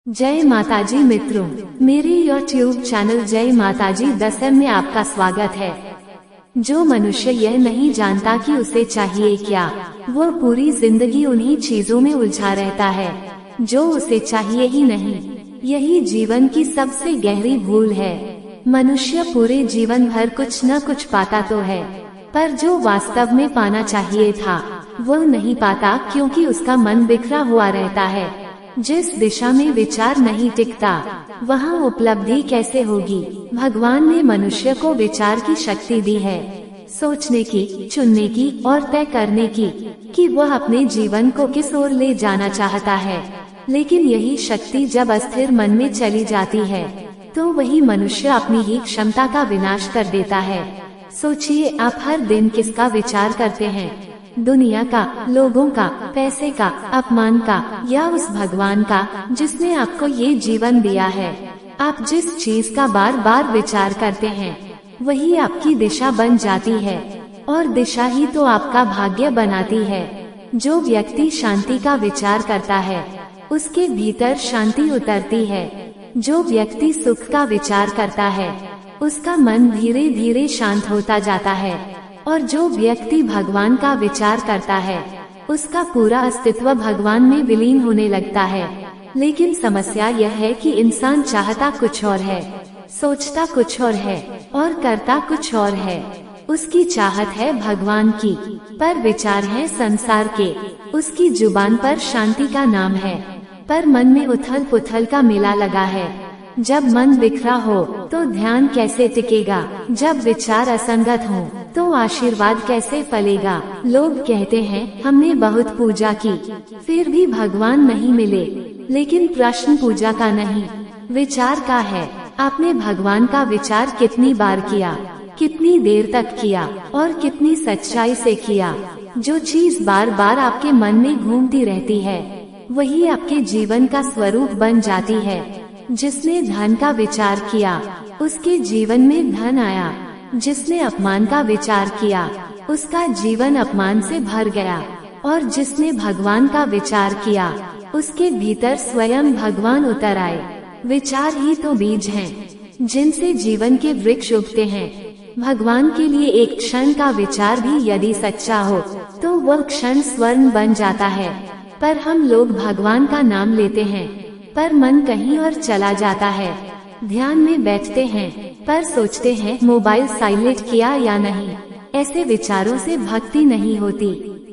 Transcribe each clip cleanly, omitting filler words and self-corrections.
जय माताजी मित्रों, मेरे यूट्यूब चैनल जय माताजी 10M में आपका स्वागत है। जो मनुष्य यह नहीं जानता कि उसे चाहिए क्या, वो पूरी जिंदगी उन्हीं चीजों में उलझा रहता है जो उसे चाहिए ही नहीं। यही जीवन की सबसे गहरी भूल है। मनुष्य पूरे जीवन भर कुछ न कुछ पाता तो है, पर जो वास्तव में पाना चाहिए था वह नहीं पाता, क्योंकि उसका मन बिखरा हुआ रहता है। जिस दिशा में विचार नहीं टिकता, वहाँ उपलब्धि कैसे होगी। भगवान ने मनुष्य को विचार की शक्ति दी है, सोचने की, चुनने की और तय करने की कि वह अपने जीवन को किस ओर ले जाना चाहता है। लेकिन यही शक्ति जब अस्थिर मन में चली जाती है, तो वही मनुष्य अपनी ही क्षमता का विनाश कर देता है। सोचिए, आप हर दिन किसका विचार करते हैं? दुनिया का, लोगों का, पैसे का, अपमान का, या उस भगवान का जिसने आपको ये जीवन दिया है। आप जिस चीज का बार बार विचार करते हैं, वही आपकी दिशा बन जाती है, और दिशा ही तो आपका भाग्य बनाती है। जो व्यक्ति शांति का विचार करता है, उसके भीतर शांति उतरती है। जो व्यक्ति सुख का विचार करता है, उसका मन धीरे धीरे शांत होता जाता है। और जो व्यक्ति भगवान का विचार करता है, उसका पूरा अस्तित्व भगवान में विलीन होने लगता है। लेकिन समस्या यह है कि इंसान चाहता कुछ और है, सोचता कुछ और है और करता कुछ और है। उसकी चाहत है भगवान की, पर विचार है संसार के। उसकी जुबान पर शांति का नाम है, पर मन में उथल पुथल का मेला लगा है। जब मन बिखरा हो तो ध्यान कैसे टिकेगा? जब विचार असंगत हो तो आशीर्वाद कैसे फलेगा? लोग कहते हैं, हमने बहुत पूजा की, फिर भी भगवान नहीं मिले। लेकिन प्रश्न पूजा का नहीं, विचार का है। आपने भगवान का विचार कितनी बार किया, कितनी देर तक किया और कितनी सच्चाई से किया? जो चीज बार बार आपके मन में घूमती रहती है, वही आपके जीवन का स्वरूप बन जाती है। जिसने धन का विचार किया, उसके जीवन में धन आया। जिसने अपमान का विचार किया, उसका जीवन अपमान से भर गया। और जिसने भगवान का विचार किया, उसके भीतर स्वयं भगवान उतर आए। विचार ही तो बीज हैं, जिनसे जीवन के वृक्ष उगते हैं। भगवान के लिए एक क्षण का विचार भी यदि सच्चा हो, तो वह क्षण स्वर्ण बन जाता है। पर हम लोग भगवान का नाम लेते हैं, पर मन कहीं और चला जाता है। ध्यान में बैठते हैं, पर सोचते हैं मोबाइल साइलेंट किया या नहीं। ऐसे विचारों से भक्ति नहीं होती,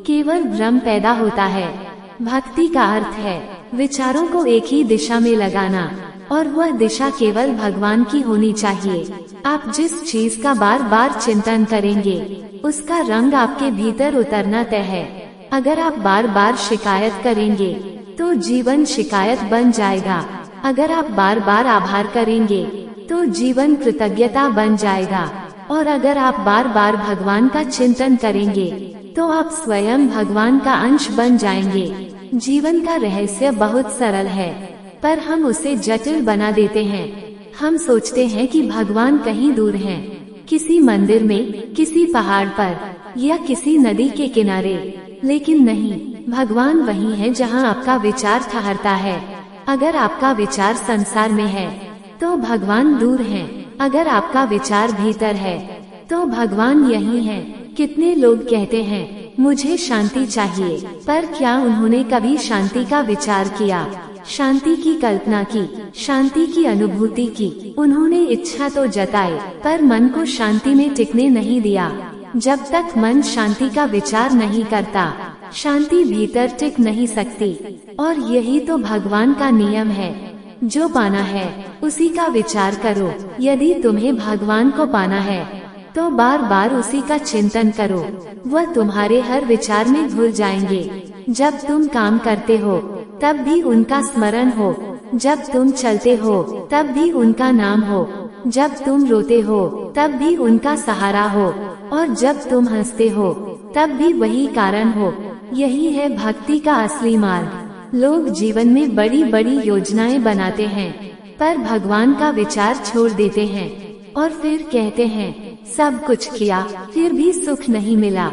केवल भ्रम पैदा होता है। भक्ति का अर्थ है विचारों को एक ही दिशा में लगाना, और वह दिशा केवल भगवान की होनी चाहिए। आप जिस चीज का बार बार चिंतन करेंगे, उसका रंग आपके भीतर उतरना तय है। अगर आप बार बार शिकायत करेंगे, तो जीवन शिकायत बन जाएगा। अगर आप बार बार आभार करेंगे, तो जीवन कृतज्ञता बन जाएगा। और अगर आप बार बार भगवान का चिंतन करेंगे, तो आप स्वयं भगवान का अंश बन जाएंगे। जीवन का रहस्य बहुत सरल है, पर हम उसे जटिल बना देते हैं। हम सोचते हैं कि भगवान कहीं दूर हैं, किसी मंदिर में, किसी पहाड़ पर या किसी नदी के किनारे। लेकिन नहीं, भगवान वही है जहाँ आपका विचार ठहरता है। अगर आपका विचार संसार में है, तो भगवान दूर हैं। अगर आपका विचार भीतर है, तो भगवान यही है। कितने लोग कहते हैं, मुझे शांति चाहिए, पर क्या उन्होंने कभी शांति का विचार किया, शांति की कल्पना की, शांति की अनुभूति की? उन्होंने इच्छा तो जताई, पर मन को शांति में टिकने नहीं दिया। जब तक मन शांति का विचार नहीं करता, शांति भीतर टिक नहीं सकती। और यही तो भगवान का नियम है। जो पाना है, उसी का विचार करो। यदि तुम्हें भगवान को पाना है, तो बार बार उसी का चिंतन करो। वह तुम्हारे हर विचार में घुल जाएंगे। जब तुम काम करते हो, तब भी उनका स्मरण हो। जब तुम चलते हो, तब भी उनका नाम हो। जब तुम रोते हो, तब भी उनका सहारा हो। और जब तुम हंसते हो, तब भी वही कारण हो। यही है भक्ति का असली मार्ग। लोग जीवन में बड़ी बड़ी योजनाएं बनाते हैं, पर भगवान का विचार छोड़ देते हैं। और फिर कहते हैं, सब कुछ किया, फिर भी सुख नहीं मिला।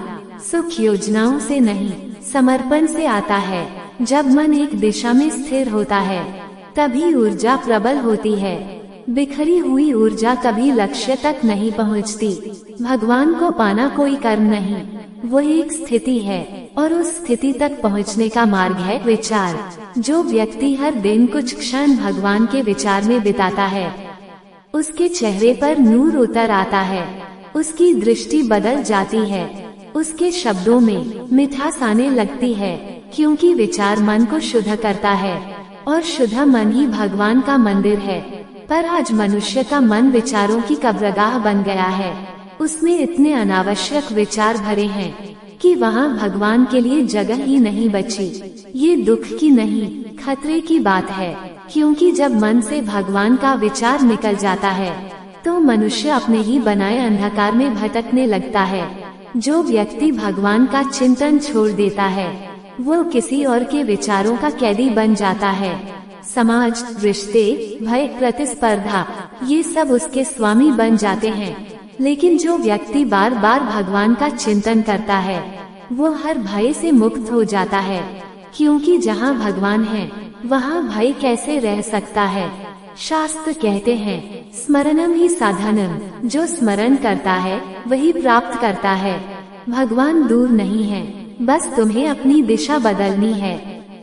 सुख योजनाओं से नहीं, समर्पण से आता है। जब मन एक दिशा में स्थिर होता है, तभी ऊर्जा प्रबल होती है। बिखरी हुई ऊर्जा कभी लक्ष्य तक नहीं पहुंचती। भगवान को पाना कोई कर्म नहीं, वो एक स्थिति है, और उस स्थिति तक पहुंचने का मार्ग है विचार। जो व्यक्ति हर दिन कुछ क्षण भगवान के विचार में बिताता है, उसके चेहरे पर नूर उतर आता है, उसकी दृष्टि बदल जाती है, उसके शब्दों में मिठास आने लगती है, क्योंकि विचार मन को शुद्ध करता है, और शुद्ध मन ही भगवान का मंदिर है। पर आज मनुष्य का मन विचारों की कब्रगाह बन गया है। उसमें इतने अनावश्यक विचार भरे हैं कि वहाँ भगवान के लिए जगह ही नहीं बची। ये दुख की नहीं, खतरे की बात है, क्योंकि जब मन से भगवान का विचार निकल जाता है तो मनुष्य अपने ही बनाए अंधकार में भटकने लगता है। जो व्यक्ति भगवान का चिंतन छोड़ देता है, वो किसी और के विचारों का कैदी बन जाता है। समाज, रिश्ते, भय, प्रतिस्पर्धा, ये सब उसके स्वामी बन जाते हैं। लेकिन जो व्यक्ति बार बार भगवान का चिंतन करता है, वो हर भय से मुक्त हो जाता है, क्योंकि जहाँ भगवान है वहाँ भय कैसे रह सकता है। शास्त्र कहते हैं, स्मरणम ही साधनम, जो स्मरण करता है वही प्राप्त करता है। भगवान दूर नहीं है, बस तुम्हें अपनी दिशा बदलनी है।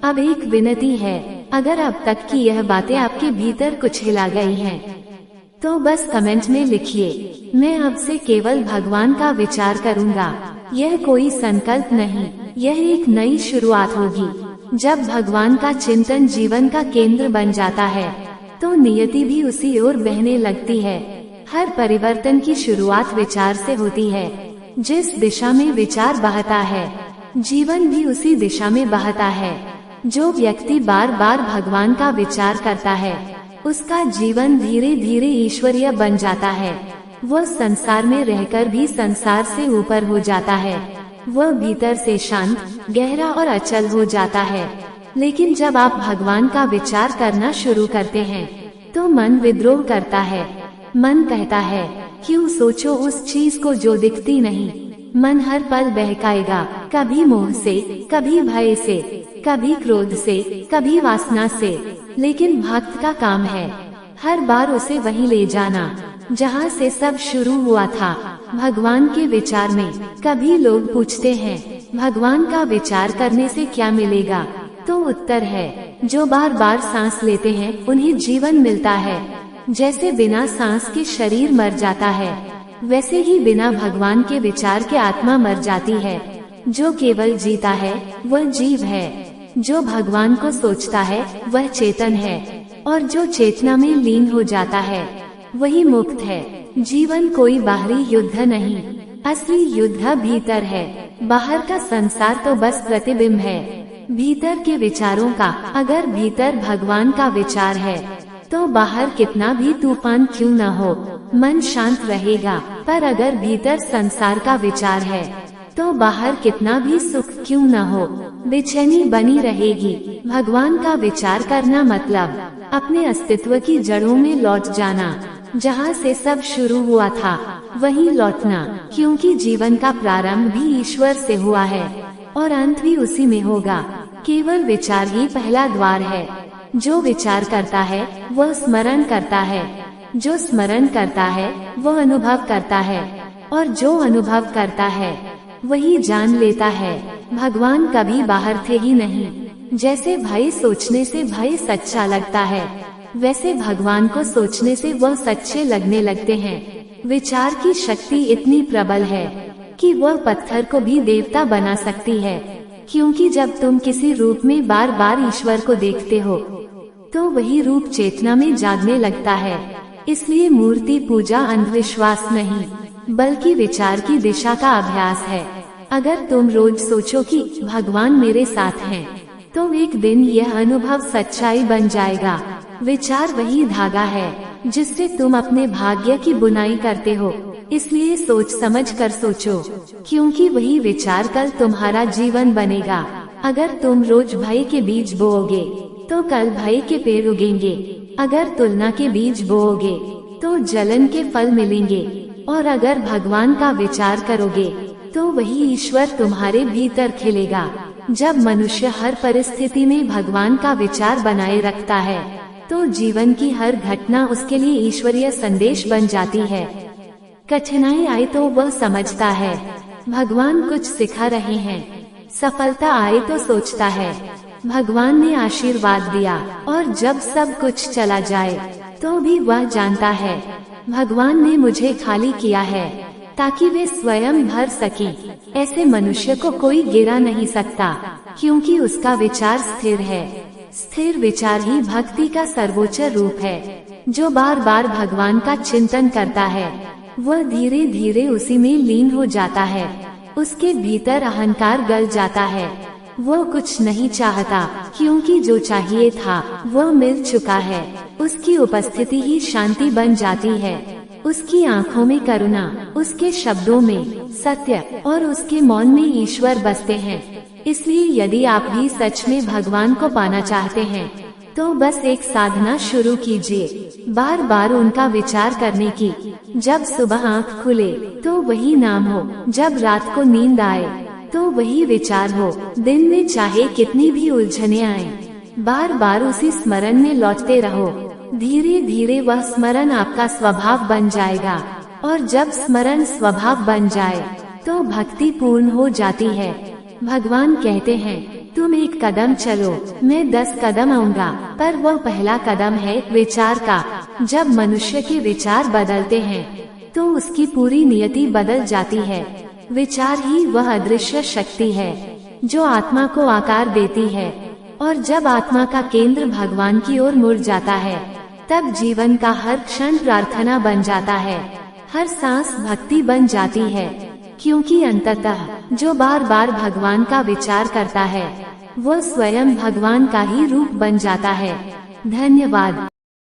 अब एक विनती है, अगर अब तक की यह बातें आपके भीतर कुछ हिला गई हैं, तो बस कमेंट में लिखिए, मैं अब से केवल भगवान का विचार करूँगा। यह कोई संकल्प नहीं, यह एक नई शुरुआत होगी। जब भगवान का चिंतन जीवन का केंद्र बन जाता है, तो नियति भी उसी ओर बहने लगती है। हर परिवर्तन की शुरुआत विचार से होती है। जिस दिशा में विचार बहता है, जीवन भी उसी दिशा में बहता है। जो व्यक्ति बार बार भगवान का विचार करता है, उसका जीवन धीरे धीरे ईश्वरीय बन जाता है। वह संसार में रहकर भी संसार से ऊपर हो जाता है। वह भीतर से शांत, गहरा और अचल हो जाता है। लेकिन जब आप भगवान का विचार करना शुरू करते हैं, तो मन विद्रोह करता है। मन कहता है, क्यों सोचो उस चीज को जो दिखती नहीं। मन हर पल बहकाएगा, कभी मोह से, कभी भय से, कभी क्रोध से, कभी वासना से। लेकिन भक्त का काम है हर बार उसे वहीं ले जाना जहाँ से सब शुरू हुआ था, भगवान के विचार में। कभी लोग पूछते हैं, भगवान का विचार करने से क्या मिलेगा? तो उत्तर है, जो बार बार सांस लेते हैं उन्हें जीवन मिलता है। जैसे बिना सांस के शरीर मर जाता है, वैसे ही बिना भगवान के विचार के आत्मा मर जाती है। जो केवल जीता है वह जीव है, जो भगवान को सोचता है वह चेतन है, और जो चेतना में लीन हो जाता है वही मुक्त है। जीवन कोई बाहरी युद्ध नहीं, असली युद्ध भीतर है। बाहर का संसार तो बस प्रतिबिंब है भीतर के विचारों का। अगर भीतर भगवान का विचार है, तो बाहर कितना भी तूफान क्यों न हो, मन शांत रहेगा। पर अगर भीतर संसार का विचार है, तो बाहर कितना भी सुख क्यों न हो, बेचैनी बनी रहेगी। भगवान का विचार करना मतलब अपने अस्तित्व की जड़ों में लौट जाना। जहाँ से सब शुरू हुआ था वहीं लौटना, क्योंकि जीवन का प्रारंभ भी ईश्वर से हुआ है और अंत भी उसी में होगा। केवल विचार ही पहला द्वार है। जो विचार करता है वह स्मरण करता है, जो स्मरण करता है वह अनुभव करता है, और जो अनुभव करता है वही जान लेता है। भगवान कभी बाहर थे ही नहीं। जैसे भय सोचने से भय सच्चा लगता है, वैसे भगवान को सोचने से वह सच्चे लगने लगते हैं। विचार की शक्ति इतनी प्रबल है कि वह पत्थर को भी देवता बना सकती है, क्योंकि जब तुम किसी रूप में बार बार ईश्वर को देखते हो, तो वही रूप चेतना में जागने लगता है। इसलिए मूर्ति पूजा अंधविश्वास नहीं, बल्कि विचार की दिशा का अभ्यास है। अगर तुम रोज सोचो कि भगवान मेरे साथ हैं, तो एक दिन यह अनुभव सच्चाई बन जाएगा। विचार वही धागा है जिससे तुम अपने भाग्य की बुनाई करते हो। इसलिए सोच समझ कर सोचो, क्योंकि वही विचार कल तुम्हारा जीवन बनेगा। अगर तुम रोज भय के बीज बोओगे, तो कल भय के पेड़ उगेंगे। अगर तुलना के बीज बोओगे, तो जलन के फल मिलेंगे। और अगर भगवान का विचार करोगे, तो वही ईश्वर तुम्हारे भीतर खिलेगा। जब मनुष्य हर परिस्थिति में भगवान का विचार बनाए रखता है, तो जीवन की हर घटना उसके लिए ईश्वरीय संदेश बन जाती है। कठिनाई आए तो वह समझता है भगवान कुछ सिखा रहे हैं। सफलता आए तो सोचता है भगवान ने आशीर्वाद दिया, और जब सब कुछ चला जाए तो भी वह जानता है भगवान ने मुझे खाली किया है ताकि वे स्वयं भर सके। ऐसे मनुष्य को कोई गिरा नहीं सकता, क्योंकि उसका विचार स्थिर है। स्थिर विचार ही भक्ति का सर्वोच्च रूप है। जो बार बार भगवान का चिंतन करता है वह धीरे धीरे उसी में लीन हो जाता है। उसके भीतर अहंकार गल जाता है। वो कुछ नहीं चाहता, क्योंकि जो चाहिए था वह मिल चुका है। उसकी उपस्थिति ही शांति बन जाती है। उसकी आँखों में करुणा, उसके शब्दों में सत्य और उसके मौन में ईश्वर बसते हैं। इसलिए यदि आप भी सच में भगवान को पाना चाहते हैं तो बस एक साधना शुरू कीजिए, बार बार उनका विचार करने की। जब सुबह आँख खुले तो वही नाम हो, जब रात को नींद आए तो वही विचार हो। दिन में चाहे कितनी भी उलझने आए, बार बार उसी स्मरण में लौटते रहो। धीरे धीरे वह स्मरण आपका स्वभाव बन जाएगा, और जब स्मरण स्वभाव बन जाए तो भक्ति पूर्ण हो जाती है। भगवान कहते हैं तुम एक कदम चलो, मैं 10 कदम आऊंगा। पर वह पहला कदम है विचार का। जब मनुष्य के विचार बदलते हैं तो उसकी पूरी नियति बदल जाती है। विचार ही वह अदृश्य शक्ति है जो आत्मा को आकार देती है, और जब आत्मा का केंद्र भगवान की ओर मुड़ जाता है तब जीवन का हर क्षण प्रार्थना बन जाता है, हर सांस भक्ति बन जाती है। क्योंकि अंततः जो बार बार भगवान का विचार करता है वो स्वयं भगवान का ही रूप बन जाता है। धन्यवाद।